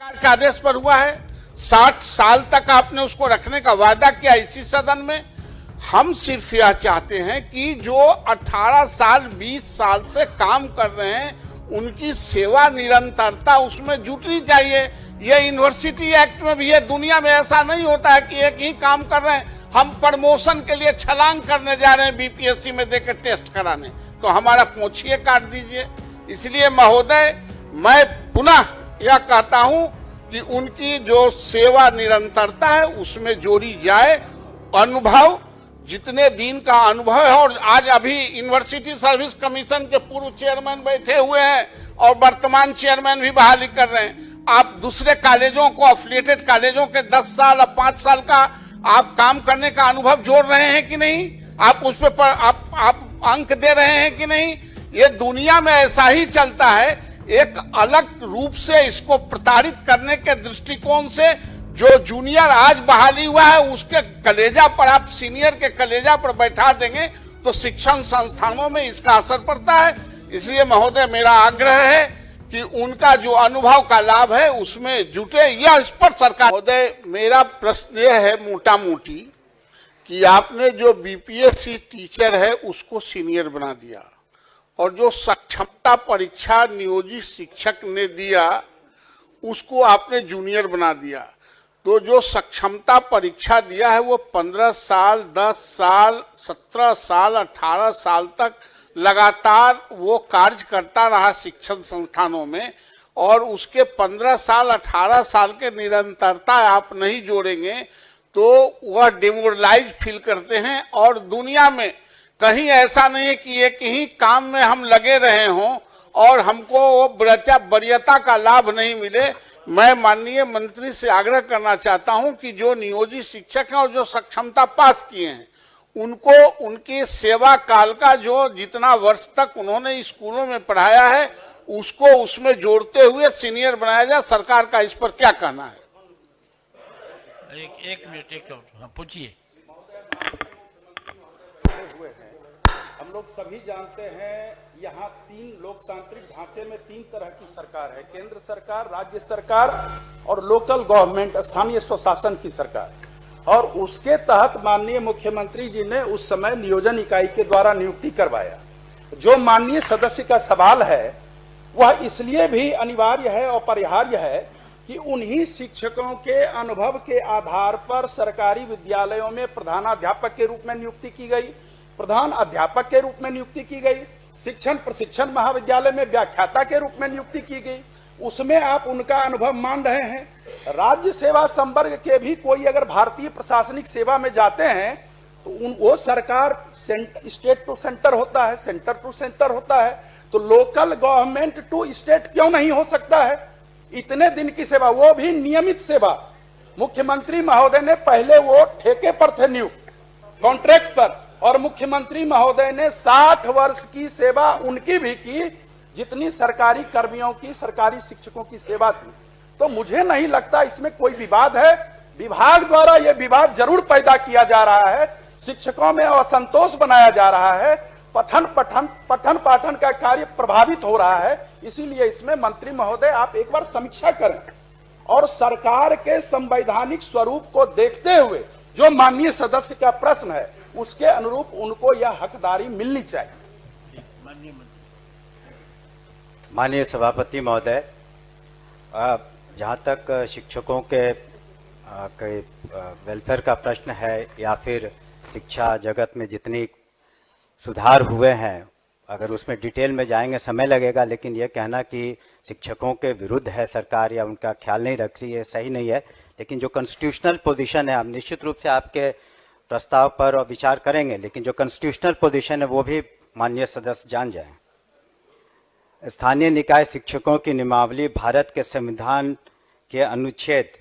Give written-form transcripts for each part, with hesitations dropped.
सरकार के आदेश पर हुआ है। 60 साल तक आपने उसको रखने का वादा किया इसी सदन में। हम सिर्फ यह चाहते हैं कि जो 18 साल 20 साल से काम कर रहे हैं उनकी सेवा निरंतरता उसमें जुटनी चाहिए। ये यूनिवर्सिटी एक्ट में भी है, दुनिया में ऐसा नहीं होता है कि एक ही काम कर रहे हैं। हम प्रमोशन के लिए छलांग करने जा रहे हैं बीपीएससी में देकर टेस्ट कराने, तो हमारा पोंछिए काट दीजिए। इसलिए महोदय, मैं पुनः यह कहता हूं कि उनकी जो सेवा निरंतरता है उसमें जोड़ी जाए। अनुभव, जितने दिन का अनुभव है, और आज अभी यूनिवर्सिटी सर्विस कमीशन के पूर्व चेयरमैन बैठे हुए हैं और वर्तमान चेयरमैन भी बहाली कर रहे हैं। आप दूसरे कॉलेजों को, एफिलिएटेड कॉलेजों के 10 साल और 5 साल का आप काम करने का अनुभव जोड़ रहे हैं कि नहीं? आप उस पर आप अंक दे रहे हैं कि नहीं? ये दुनिया में ऐसा ही चलता है। एक अलग रूप से इसको प्रताड़ित करने के दृष्टिकोण से जो जूनियर आज बहाली हुआ है उसके कलेजा पर आप सीनियर के कलेजा पर बैठा देंगे तो शिक्षण संस्थानों में इसका असर पड़ता है। इसलिए महोदय, मेरा आग्रह है कि उनका जो अनुभव का लाभ है उसमें जुटे, यह इस पर सरकार। महोदय, मेरा प्रश्न यह है मोटा मोटी कि आपने जो बीपीएससी टीचर है उसको सीनियर बना दिया और जो सक्षमता परीक्षा नियोजित शिक्षक ने दिया उसको आपने जूनियर बना दिया। तो जो सक्षमता परीक्षा दिया है वो 15 साल, 10 साल, 17 साल, 18 साल तक लगातार वो कार्य करता रहा शिक्षण संस्थानों में, और उसके 15 साल 18 साल के निरंतरता आप नहीं जोड़ेंगे तो वह डिमोरलाइज फील करते हैं। और दुनिया में कहीं ऐसा नहीं है कि एक ही काम में हम लगे रहे हों और हमको वो वरीयता का लाभ नहीं मिले। मैं माननीय मंत्री से आग्रह करना चाहता हूं कि जो नियोजित शिक्षक हैं और जो सक्षमता पास किए हैं उनको उनकी सेवा काल का जो जितना वर्ष तक उन्होंने स्कूलों में पढ़ाया है उसको उसमें जोड़ते हुए सीनियर बनाया जाए। सरकार का इस पर क्या कहना है? एक मिनट पूछिए। हम लोग सभी जानते हैं यहाँ 3 लोकतांत्रिक ढांचे में 3 तरह की सरकार है, केंद्र सरकार, राज्य सरकार और लोकल गवर्नमेंट, स्थानीय स्वशासन की सरकार। और उसके तहत माननीय मुख्यमंत्री जी ने उस समय नियोजन इकाई के द्वारा नियुक्ति करवाया। जो माननीय सदस्य का सवाल है वह इसलिए भी अनिवार्य है और अपरिहार्य है कि उन्हीं शिक्षकों के अनुभव के आधार पर सरकारी विद्यालयों में प्रधानाध्यापक के रूप में नियुक्ति की गई, प्रधान अध्यापक के रूप में नियुक्ति की गई, शिक्षण प्रशिक्षण महाविद्यालय में व्याख्याता के रूप में नियुक्ति की गई। उसमें आप उनका अनुभव मान रहे हैं। राज्य सेवा संवर्ग के भी कोई अगर भारतीय प्रशासनिक सेवा में जाते हैं तो वो सरकार स्टेट टू सेंटर होता है, सेंटर टू सेंटर होता है, तो लोकल गवर्नमेंट टू स्टेट क्यों नहीं हो सकता है? इतने दिन की सेवा, वो भी नियमित सेवा। मुख्यमंत्री महोदय ने पहले वो ठेके पर थे नियुक्त, कॉन्ट्रैक्ट पर, और मुख्यमंत्री महोदय ने 60 वर्ष की सेवा उनकी भी की जितनी सरकारी कर्मियों की, सरकारी शिक्षकों की सेवा थी। तो मुझे नहीं लगता इसमें कोई विवाद है। विभाग द्वारा यह विवाद जरूर पैदा किया जा रहा है, शिक्षकों में असंतोष बनाया जा रहा है, पठन पाठन का कार्य प्रभावित हो रहा है। इसीलिए इसमें मंत्री महोदय आप एक बार समीक्षा करें और सरकार के संवैधानिक स्वरूप को देखते हुए जो माननीय सदस्य का प्रश्न है उसके अनुरूप उनको यह हकदारी मिलनी चाहिए। माननीय सभापति महोदय, जहाँ तक शिक्षकों के वेलफेयर का प्रश्न है या फिर शिक्षा जगत में जितनी सुधार हुए हैं, अगर उसमें डिटेल में जाएंगे समय लगेगा, लेकिन यह कहना कि शिक्षकों के विरुद्ध है सरकार या उनका ख्याल नहीं रख रही है, सही नहीं है। लेकिन जो कॉन्स्टिट्यूशनल पोजीशन है, हम निश्चित रूप से आपके प्रस्ताव पर विचार करेंगे, लेकिन जो कॉन्स्टिट्यूशनल पोजीशन है वो भी माननीय सदस्य जान जाएं। स्थानीय निकाय शिक्षकों की नियमावली भारत के संविधान के अनुच्छेद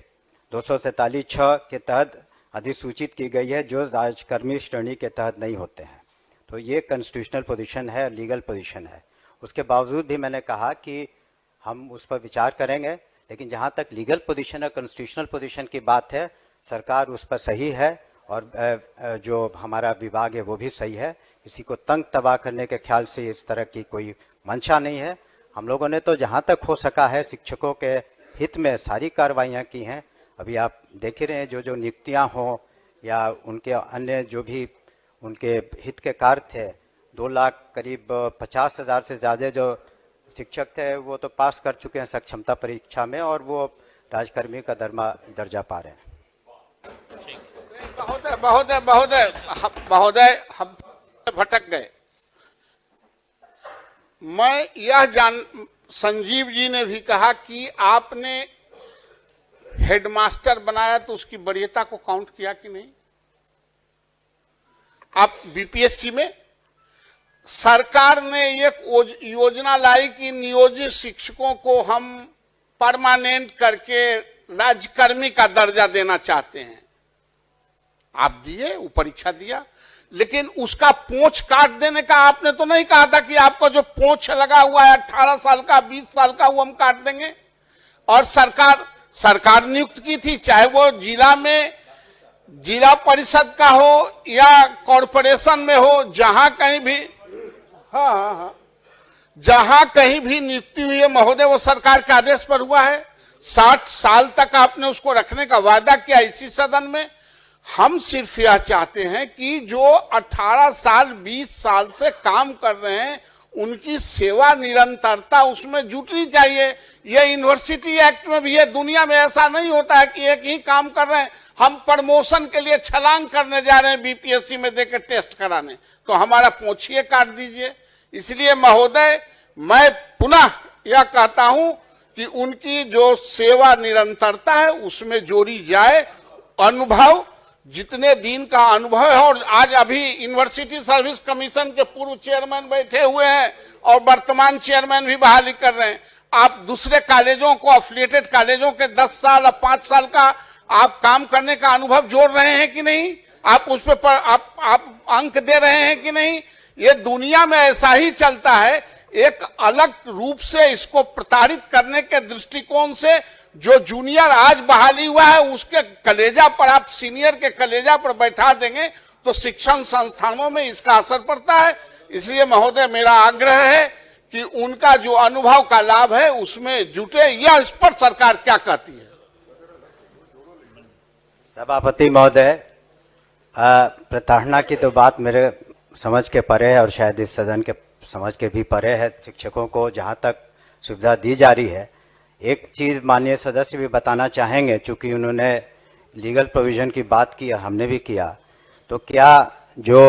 243(6) के तहत अधिसूचित की गई है, जो राजकर्मी श्रेणी के तहत नहीं होते हैं। तो ये कॉन्स्टिट्यूशनल पोजीशन है, लीगल पोजीशन है। उसके बावजूद भी मैंने कहा कि हम उस पर विचार करेंगे, लेकिन जहाँ तक लीगल पोजीशन और कॉन्स्टिट्यूशनल पोजीशन की बात है, सरकार उस पर सही है और जो हमारा विभाग है वो भी सही है। किसी को तंग तबाह करने के ख्याल से इस तरह की कोई मंशा नहीं है। हम लोगों ने तो जहाँ तक हो सका है शिक्षकों के हित में सारी कार्रवाइयाँ की हैं। अभी आप देख ही रहे हैं, जो जो नियुक्तियाँ हों या उनके अन्य जो भी उनके हित के कार्य थे, 2 लाख करीब 50,000 से ज़्यादा जो शिक्षक थे वो तो पास कर चुके हैं सक्षमता परीक्षा में, और वो राजकर्मी का दर्जा पा रहे हैं। महोदय हम भटक गए। मैं संजीव जी ने भी कहा कि आपने हेडमास्टर बनाया तो उसकी वरीयता को काउंट किया कि नहीं? आप बीपीएससी में सरकार ने एक योजना लाई कि नियोजित शिक्षकों को हम परमानेंट करके राज्यकर्मी का दर्जा देना चाहते हैं। आप दिए, वो परीक्षा दिया, लेकिन उसका पोंछ काट देने का आपने तो नहीं कहा था कि आपको जो पोंछ लगा हुआ है 18 साल का 20 साल का वो हम काट देंगे। और सरकार नियुक्त की थी, चाहे वो जिला में जिला परिषद का हो या कॉरपोरेशन में हो, जहां कहीं भी जहां कहीं भी नियुक्ति हुई है महोदय, वो सरकार के आदेश पर हुआ है। 60 साल तक आपने उसको रखने का वादा किया इसी सदन में। हम सिर्फ यह चाहते हैं कि जो 18 साल 20 साल से काम कर रहे हैं उनकी सेवा निरंतरता उसमें जुटनी चाहिए। यह यूनिवर्सिटी एक्ट में भी है, दुनिया में ऐसा नहीं होता है कि एक ही काम कर रहे हैं, हम प्रमोशन के लिए छलांग करने जा रहे हैं बीपीएससी में देकर टेस्ट कराने, तो हमारा पोंछिए काट दीजिए। इसलिए महोदय मैं पुनः यह कहता हूं कि उनकी जो सेवा निरंतरता है उसमें जोड़ी जाए। अनुभव, जितने दिन का अनुभव है, और आज अभी यूनिवर्सिटी सर्विस कमीशन के पूर्व चेयरमैन बैठे हुए हैं और वर्तमान चेयरमैन भी बहाली कर रहे हैं। आप दूसरे कॉलेजों को, एफिलिएटेड कॉलेजों के 10 साल और 5 साल का आप काम करने का अनुभव जोड़ रहे हैं कि नहीं? आप उस पर आप अंक दे रहे हैं कि नहीं? ये दुनिया में ऐसा ही चलता है। एक अलग रूप से इसको प्रताड़ित करने के दृष्टिकोण से जो जूनियर आज बहाली हुआ है उसके कलेजा पर आप सीनियर के कलेजा पर बैठा देंगे तो शिक्षण संस्थानों में इसका असर पड़ता है। इसलिए महोदय मेरा आग्रह है कि उनका जो अनुभव का लाभ है उसमें जुटे। यह इस पर सरकार क्या कहती है? सभापति महोदय, प्रताड़ना की तो बात मेरे समझ के परे है और शायद इस सदन के समझ के भी परे है। शिक्षकों को जहां तक सुविधा दी जा रही है, एक चीज माननीय सदस्य भी बताना चाहेंगे, चूंकि उन्होंने लीगल प्रोविजन की बात की और हमने भी किया, तो क्या जो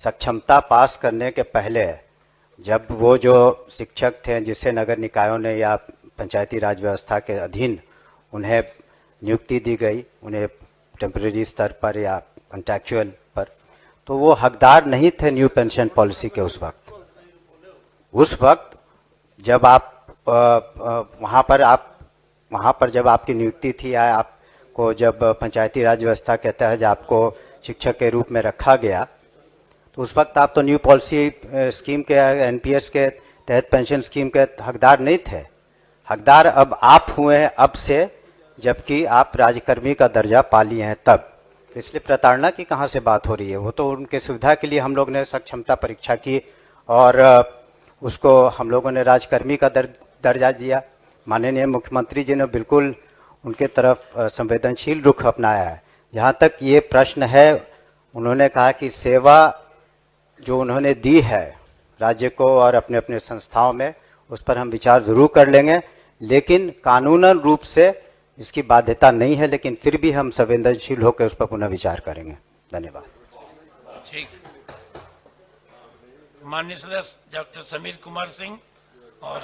सक्षमता पास करने के पहले जब वो जो शिक्षक थे जिसे नगर निकायों ने या पंचायती राज व्यवस्था के अधीन उन्हें नियुक्ति दी गई, उन्हें टेम्परेरी स्तर पर या कॉन्ट्रैक्चुअल पर, तो वो हकदार नहीं थे न्यू पेंशन पॉलिसी के उस वक्त जब आप वहाँ पर जब आपकी नियुक्ति थी या आपको जब पंचायती राज व्यवस्था के तहत आपको शिक्षक के रूप में रखा गया, तो उस वक्त आप तो न्यू पॉलिसी स्कीम के एनपीएस के तहत पेंशन स्कीम के हकदार नहीं थे। हकदार अब आप हुए हैं अब से, जबकि आप राज्यकर्मी का दर्जा पा लिए हैं तब। इसलिए प्रताड़ना की कहाँ से बात हो रही है? वो तो उनके सुविधा के लिए हम लोग ने सक्षमता परीक्षा की और उसको हम लोगों ने राज्यकर्मी का दर्जा दिया। माननीय मुख्यमंत्री जी ने बिल्कुल उनके तरफ संवेदनशील रुख अपनाया है। जहाँ तक ये प्रश्न है, उन्होंने कहा कि सेवा जो उन्होंने दी है राज्य को और अपने अपने संस्थाओं में, उस पर हम विचार जरूर कर लेंगे, लेकिन कानूनन रूप से इसकी बाध्यता नहीं है, लेकिन फिर भी हम संवेदनशील होकर उस पर पुनः विचार करेंगे। धन्यवाद। ठीक, माननीय सदस्य डॉक्टर समीर कुमार सिंह और